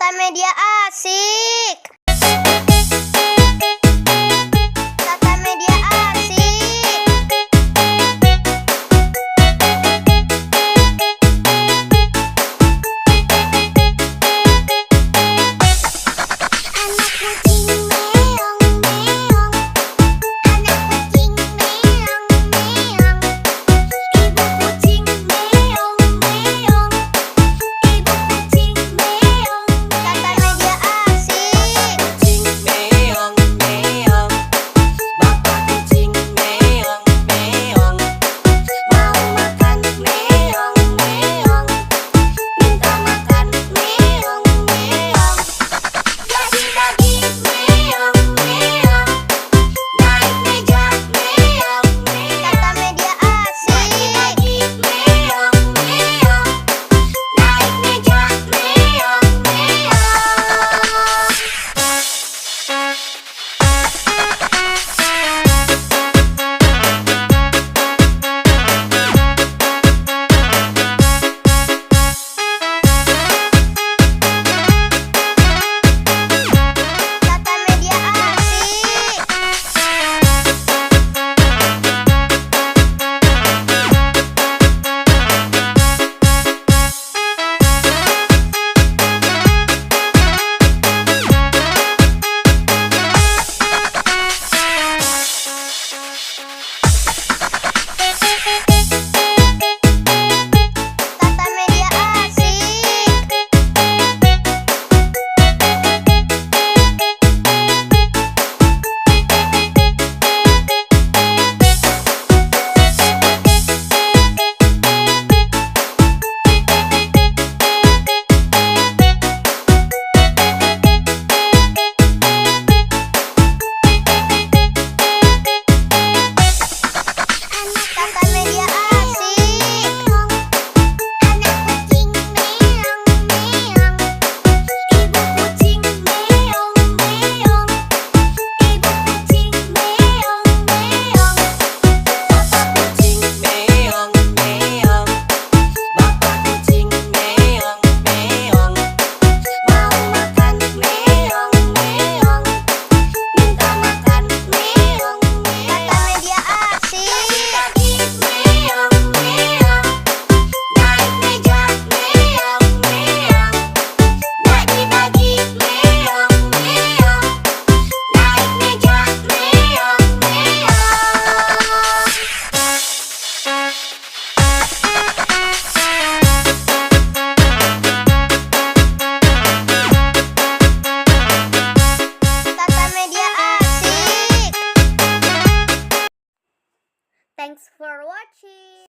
Tata media asik. Tata media asik. Anak kucing meong meong. Anak kucing meong meong. Ibu kucing meong meong. Ibu kucing meong. Tata media asik. Kucing meong meong, bapak kucing meong meong, Mau makan meong meong. Minta makan meong meong. Lagi-lagi meong meong. Naik meja meong meong. Tata media asik. Lagi-lagi meong meong. Naik meja meong meong. Tata media asik. Tata media asik. Tata media asik. Anak kucing meong meong. Ibu kucing meong meong. Ibu kucing meong meong. bapak kucing meong meong, bapak kucing meong meong, Mau makan meong meong. Minta makan meong meong. Tata media asik. Lagi-lagi meong meong. Naik meja meong meong. Lagi-lagi meong meong. Naik meja meong meong. Tata media asik. Thanks for watching.